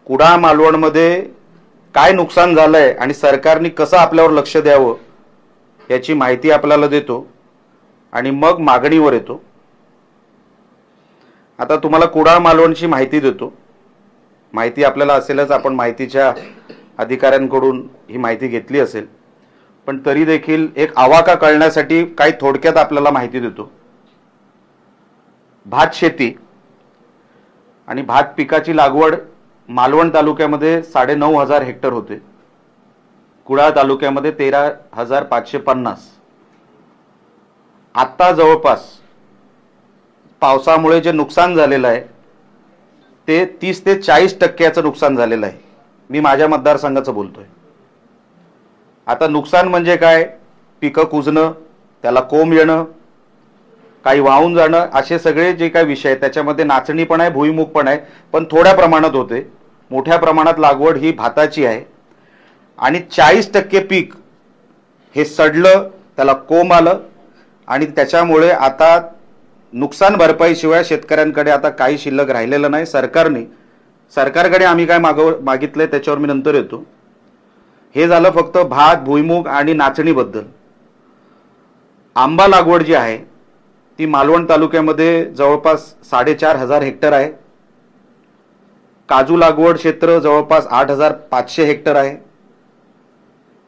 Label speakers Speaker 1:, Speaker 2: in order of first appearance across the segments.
Speaker 1: कुडाळ मालवणमध्ये काय नुकसान झालंय आणि सरकारने कसं आपल्यावर लक्ष द्यावं याची माहिती आपल्याला देतो आणि मग मागणीवर येतो। आता तुम्हाला कुडाळ मालवणची माहिती देतो। माहिती आपल्याला असेलच, आपण माहितीच्या अधिकाऱ्यांकडून ही माहिती घेतली असेल, पण तरी देखील एक आवाका कळण्यासाठी काही थोडक्यात आपल्याला माहिती देतो। भात शेती आणि भात पिकाची लागवड मालवण तालुक्यामध्ये 9,500 हेक्टर होते। कुडाळ तालुक्यामध्ये 13,550। आता जवळपास पावसामुळे जे नुकसान झालेलं आहे ते 30 ते 40% नुकसान झालेलं आहे। मी माझ्या मतदारसंघाचं बोलतोय। आता नुकसान म्हणजे काय? पिकं कुजणं, त्याला कोंब येणं, काही वाहून जाणं, असे सगळे जे काही विषय आहेत त्याच्यामध्ये नाचणी पण आहे, भुईमुग पण आहे, पण थोड्या प्रमाणात होते। मोठ्या प्रमाणात लागवड ही भाताची आहे आणि 40% पीक हे सडलं, त्याला कोंब आलं आणि त्याच्यामुळे आता नुकसान भरपाईशिवाय शेतकऱ्यांकडे आता काही शिल्लक राहिलेलं नाही। सरकारकडे आम्ही काय मागितलंय त्याच्यावर मी नंतर येतो। हे झालं फक्त भात, भुईमुग आणि नाचणीबद्दल। आंबा लागवड जी आहे ती मालवण तालुक्यामध्ये जवळपास 4,500 हेक्टर आहे। काजू लागवड क्षेत्र जवळपास 8,500 हेक्टर आहे।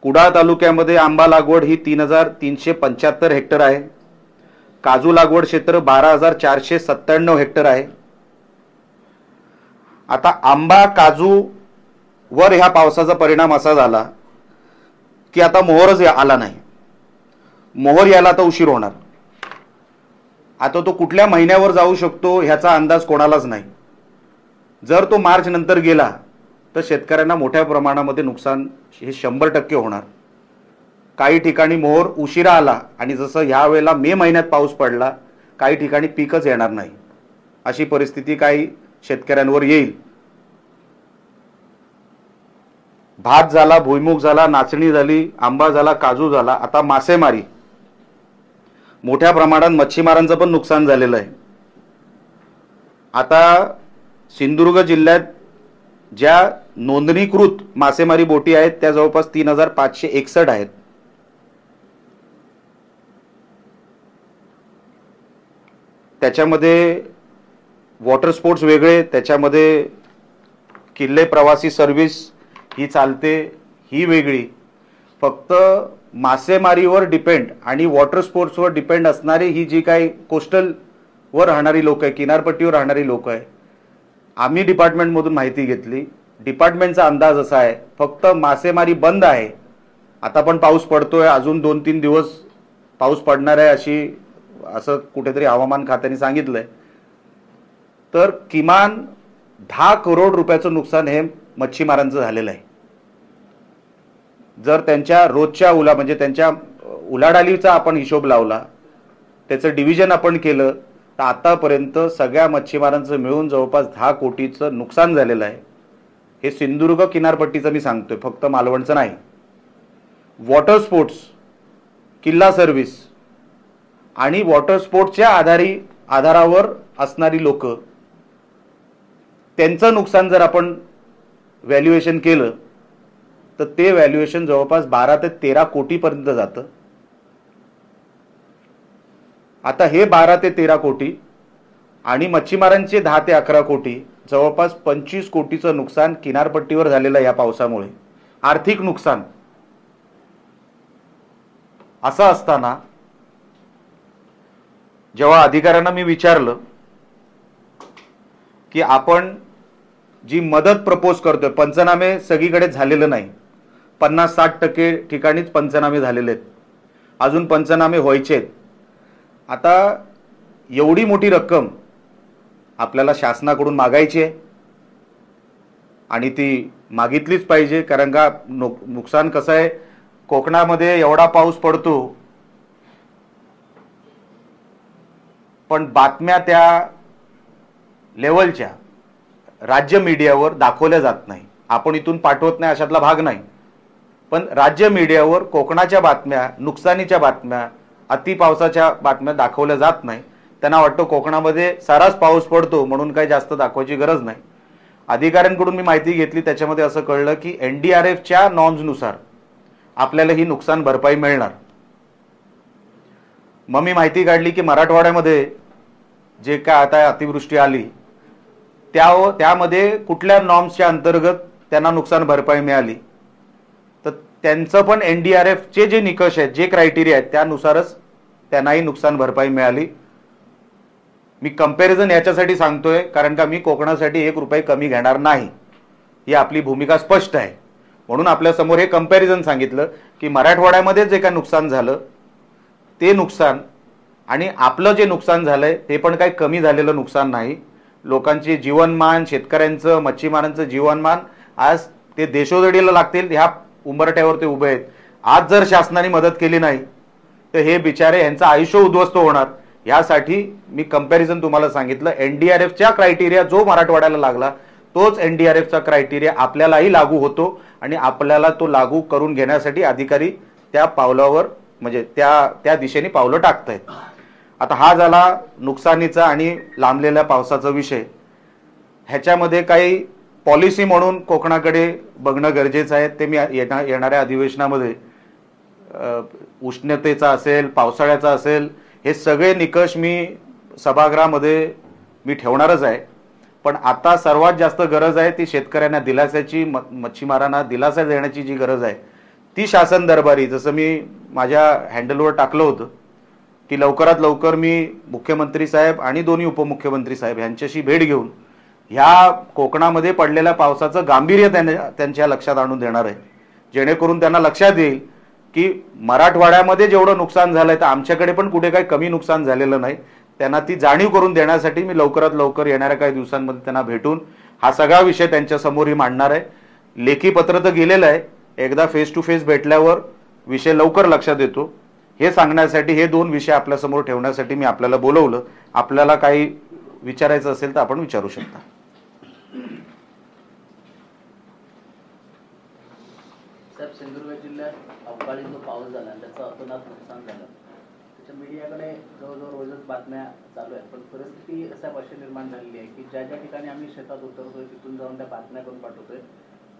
Speaker 1: कुडाळ तालुक्यामध्ये आंबा लागवड ही 3,375 हेक्टर आहे। काजू लागवड क्षेत्र 12,497 हेक्टर आहे। आता आंबा काजू वर ह्या पावसाचा परिणाम असा झाला की आता मोहरच आला नाही। मोहर यायला आता उशीर होणार। आता तो कुठल्या महिन्यावर जाऊ शकतो ह्याचा अंदाज कोणालाच नाही। जर तो मार्च नंतर गेला तर शेतकऱ्यांना मोठ्या प्रमाणामध्ये नुकसान हे 100% होणार। काही ठिकाणी मोहर उशिरा आला आणि जसं ह्या वेळेला मे महिन्यात पाऊस पडला, काही ठिकाणी पीकच येणार नाही, अशी परिस्थिती काही शेतकऱ्यांवर येईल। भात झाला, भुईमुग झाला, नाचणी झाली, आंबा झाला, काजू झाला। आता मासेमारी, मोठ्या प्रमाणात मच्छीमारांचं पण नुकसान झालेलं आहे। आता सिंधुदुर्ग जिल्ह्यात ज्या नोंदणीकृत मासेमारी बोटी आहेत त्या जवळपास 3,561 आहेत। त्याच्यामध्ये वॉटर स्पोर्ट्स वेगळे, त्याच्यामध्ये किल्ले प्रवासी सर्व्हिस ही चालते ही वेगळी। फक्त मासेमारीवर डिपेंड आणि वॉटर स्पोर्ट्सवर डिपेंड असणारी ही जी काही कोस्टल वर राहणारी लोक आहे, किनारपट्टीवर राहणारी लोक आहे, आम्ही डिपार्टमेंटमधून माहिती घेतली। डिपार्टमेंटचा अंदाज असा आहे फक्त मासेमारी बंद आहे। आता पण पाऊस पडतोय, अजून 2-3 दिवस पाऊस पडणार आहे असं कुठेतरी हवामान खात्याने सांगितलंय। तर किमान 10 करोड रुपयाचं नुकसान हे मच्छीमारांचं झालेलं आहे। जर त्यांच्या रोजच्या म्हणजे त्यांच्या उलाढालीचा आपण हिशोब लावला, त्याचं डिव्हिजन आपण केलं तर आतापर्यंत सगळ्या मच्छीमारांचं मिळून जवळपास 10 कोटीचं नुकसान झालेलं आहे। हे सिंधुदुर्ग किनारपट्टीचं मी सांगतोय, फक्त मालवणचं नाही। वॉटर स्पोर्ट्स, किल्ला सर्व्हिस आणि वॉटर स्पोर्ट्सच्या आधारावर असणारी लोक, त्यांचं नुकसान जर आपण व्हॅल्युएशन केलं तर ते व्हॅल्युएशन जवळपास 12 ते 13 कोटीपर्यंत जातं। आता हे 12 ते 13 कोटी आणि मच्छीमारांचे 10 ते 11 कोटी, जवळपास 25 कोटीचं नुकसान किनारपट्टीवर झालेलं या पावसामुळे, आर्थिक नुकसान। असं असताना जेव्हा अधिकाऱ्यांना मी विचारलं की आपण जी मदत प्रपोज करतोय, पंचनामे सगळीकडे झालेलं नाही, 50-60% ठिकाणीच पंचनामे झालेले आहेत, अजून पंचनामे व्हायचे आहेत। आता एवढी मोठी रक्कम आपल्याला शासनाकडून मागायची आहे आणि ती मागितलीच पाहिजे, कारण का नुकसान कसं आहे, कोकणामध्ये एवढा पाऊस पडतो पण बातम्या त्या लेवलच्या राज्य मीडियावर दाखवल्या जात नाही, आपण इथून पाठवत नाही अशातला भाग नाही। पण राज्य मीडियावर कोकणाच्या बातम्या, नुकसानीच्या बातम्या, अति पावसाच्या बातम्या दाखवल्या जात नाही. त्यांना वाटतं कोकणामध्ये साराच पाऊस पडतो म्हणून काही जास्त दाखवायची गरज नाही. अधिकाऱ्यांकडून मी माहिती घेतली, त्याच्यामध्ये असं कळलं की NDRFच्या नॉर्म्सनुसार आपल्याला ही नुकसान भरपाई मिळणार. मग मी माहिती काढली की मराठवाड्यामध्ये जे काय आता अतिवृष्टी आली त्यामध्ये कुठल्या नॉर्म्सच्या अंतर्गत त्यांना नुकसान भरपाई मिळाली, तर त्यांचं पण NDRFचे जे निकष आहेत, जे क्रायटेरिया आहेत त्यानुसारच त्यांनाही नुकसान भरपाई मिळाली. मी कंपॅरिझन याच्यासाठी सांगतोय कारण का मी कोकणासाठी 1 रुपये कमी घेणार नाही, ही आपली भूमिका स्पष्ट आहे. म्हणून आपल्या समोर हे कंपॅरिझन सांगितलं की मराठवाड्यामध्ये जे काय नुकसान झालं ते नुकसान आणि आपलं जे नुकसान झालंय ते पण काही कमी झालेलं नुकसान नाही. लोकांचे जीवनमान, शेतकऱ्यांचं, मच्छीमारांचं जीवनमान आज ते देशोधडीला लागतील ह्या उंबरठ्यावर ते उभे आहेत. आज जर शासनाने मदत केली नाही तर हे बिचारे यांचं आयुष्य उद्ध्वस्त होणार. यासाठी मी कंपॅरिझन तुम्हाला सांगितलं. NDRFच्या क्रायटेरिया जो मराठवाड्याला लागला तोच NDRFचा क्रायटेरिया आपल्यालाही लागू होतो आणि आपल्याला तो लागू करून घेण्यासाठी अधिकारी त्या पावलावर म्हणजे त्या दिशेने पावलं टाकतायत. आता हा झाला नुकसानीचा आणि लांबलेल्या पावसाचा विषय. ह्याच्यामध्ये काही पॉलिसी म्हणून कोकणाकडे बघणं गरजेचं आहे. ते मी येणाऱ्या अधिवेशनामध्ये उष्णतेचा असेल, पावसाळ्याचा असेल, हे सगळे निकष मी सभागृहामध्ये मी ठेवणारच आहे. पण आता सर्वात जास्त गरज आहे ती शेतकऱ्यांना दिलासाची, मच्छीमारांना दिलासा देण्याची जी गरज आहे ती शासन दरबारी, जसं मी माझ्या हँडलवर टाकलं होतं की लवकरात लवकर मी मुख्यमंत्री साहेब आणि दोन्ही उपमुख्यमंत्री साहेब यांच्याशी भेट घेऊन ह्या कोकणामध्ये पडलेल्या पावसाचं गांभीर्य त्यांच्या लक्षात आणून देणार आहे, जेणेकरून त्यांना लक्षात येईल की मराठवाड्यामध्ये जेवढं नुकसान झालंय तर आमच्याकडे पण कुठे काही कमी नुकसान झालेलं नाही. त्यांना ती जाणीव करून देण्यासाठी मी लवकरात लवकर येणाऱ्या काही दिवसांमध्ये त्यांना भेटून हा सगळा विषय त्यांच्यासमोरही मांडणार आहे. लेखी पत्र तर गेलेलं आहे, एकदा फेस टू फेस भेटल्यावर विषय लवकर लक्षात येतो हे सांगण्यासाठी हे 2 विषय आपल्यासमोर ठेवण्यासाठी मी आपल्याला बोलवलं. आपल्याला काही विचारायचं असेल तर आपण विचारू शकता.
Speaker 2: साहेब, सिंधुदुर्ग जिल्ह्यात अवकाळी जो पाऊस झाला त्याचं अतोनात नुकसान झालं, त्याच्या मीडियाकडे जवळजवळ रोजच बातम्या चालू आहेत. पण परिस्थिती अशा अशी निर्माण झालेली आहे की ज्या ज्या ठिकाणी आम्ही शेतात उतरतोय तिथून जाऊन त्या बातम्या करून पाठवतोय.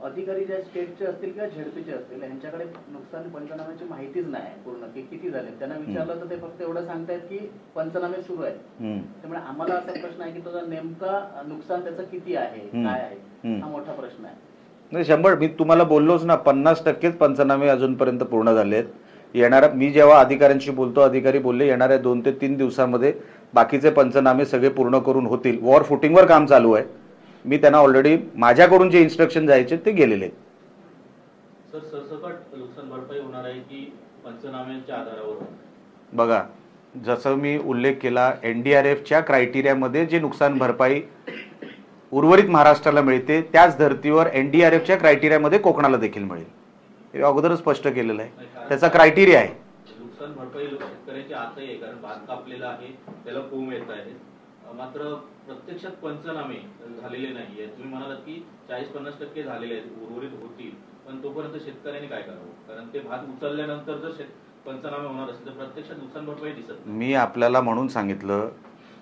Speaker 2: अधिकारी ज्या स्टेटचे असतील किंवा झेडपीचे असतील यांच्याकडे नुकसान पंचनाम्याची माहितीच नाही पूर्ण की किती झाले. त्यांना विचारलं तर ते फक्त एवढं सांगतायत की पंचनामे सुरू आहेत. त्यामुळे आम्हाला असा प्रश्न आहे की तो नेमका नुकसान त्याचं किती आहे, काय आहे, हा मोठा प्रश्न आहे.
Speaker 1: नाही 100, मी तुम्हाला बोललोच ना 50%च पंचनामे अजूनपर्यंत पूर्ण झालेत. मी जेव्हा अधिकाऱ्यांशी बोलतो, अधिकारी बोलले येणाऱ्या 2 ते 3 दिवसामध्ये बाकीचे पंचनामे सगळे पूर्ण करून होतील. वॉर फुटिंगवर काम चालू आहे. मी त्यांना ऑलरेडी माझ्याकडून जे इन्स्ट्रक्शन जायचे ते गेलेले आहेत.
Speaker 3: सर, सरसकट नुकसान भरपाई होणार आहे की पंचनाम्यांच्या आधारावर?
Speaker 1: बघा, जसं मी उल्लेख केला, NDRFच्या क्रायटेरियामध्ये जे नुकसान भरपाई उर्वरित महाराष्ट्राला मिळते त्याच धर्तीवर NDRFच्या क्रायटेरियामध्ये कोकणाला देखील मिळेल. हे अगोदरच स्पष्ट केलेलं आहे, त्याचा क्रायटेरिया आहे.
Speaker 3: नुकसान भरपाई शेतकऱ्याची आताही आहे कारण भात कापलेला आहे, त्याला कोंब येत आहे. मात्र प्रत्यक्षात पंचनामे झालेले नाहीये. तुम्ही म्हणालात की 40-50% झालेले आहेत, उर्वरित होतील, पण तोपर्यंत शेतकऱ्यांनी काय करावं? कारण ते भात उचलल्यानंतर जर पंचनामे होणार असेल तर प्रत्यक्षात नुकसान भरपाई दिसत नाही.
Speaker 1: मी आपल्याला म्हणून सांगितलं,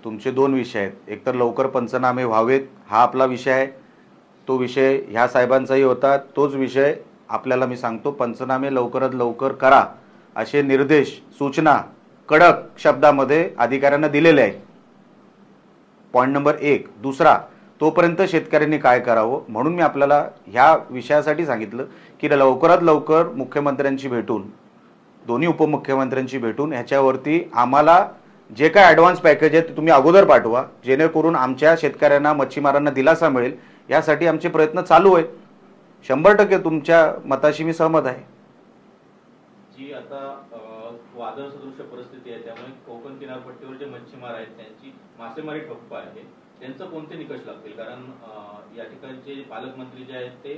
Speaker 1: तुमचे 2 विषय आहेत. एक तर लवकर पंचनामे व्हावेत हा आपला विषय आहे, तो विषय ह्या साहेबांचाही होता. तोच विषय आपल्याला मी सांगतो, पंचनामे लवकरात लवकर करा असे निर्देश, सूचना कडक शब्दामध्ये अधिकाऱ्यांना दिलेले आहेत. Point number 1. दुसरा, तोपर्यंत शेतकऱ्यांनी काय करावं म्हणून मी आपल्याला ह्या विषयासाठी सांगितलं की लवकरात लवकर मुख्यमंत्र्यांची भेटून, दोन्ही उपमुख्यमंत्र्यांची भेटून ह्याच्यावरती आम्हाला जे काय ॲडव्हान्स पॅकेज आहे ते तुम्ही अगोदर पाठवा, जेणेकरून आमच्या शेतकऱ्यांना, मच्छीमारांना दिलासा मिळेल. यासाठी आमचे प्रयत्न चालू आहेत. 100% तुमच्या मताशी मी सहमत आहे.
Speaker 3: जी आता वादळ सदृश परिस्थिती आहे त्यामुळे कोकण किनारपट्टीवर जे मच्छीमार आहेत त्यांची मासेमारी ठप्प आहे, त्यांचं कोणते निकष लागतील? कारण या ठिकाणचे पालकमंत्री जे आहेत ते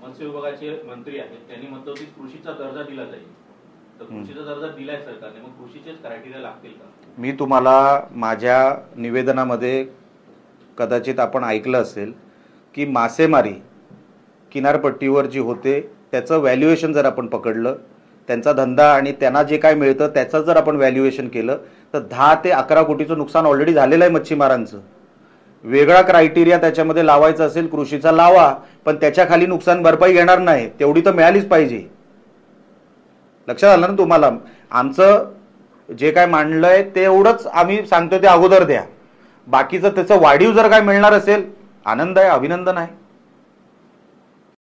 Speaker 3: मत्स्य विभागाचे मंत्री आहेत, त्यांनी म्हटलं की कृषीचा दर्जा दिला जाईल. तर कृषीचा दर्जा दिलाय सरकारने, मग कृषीचेच क्रायटेरिया लागतील का?
Speaker 1: मी तुम्हाला माझ्या निवेदनामध्ये कदाचित आपण ऐकलं असेल की मासेमारी किनारपट्टीवर जी होते त्याचं व्हॅल्युएशन जर आपण पकडलं, त्यांचा धंदा आणि त्यांना जे काय मिळतं त्याचं जर आपण व्हॅल्युएशन केलं तर 10 ते 11 कोटीचं नुकसान ऑलरेडी झालेलं आहे मच्छीमारांचं. वेगळा क्रायटेरिया त्याच्यामध्ये लावायचा असेल कृषीचा लावा, पण त्याच्या खाली नुकसान भरपाई घेणार नाही, तेवढी तर मिळालीच पाहिजे. लक्षात आलं ना तुम्हाला? आमचं जे काय मांडलंय ते एवढंच आम्ही सांगतो ते अगोदर द्या. बाकीचं त्याचं वाढीव जर काय मिळणार असेल आनंद आहे, अभिनंदन आहे.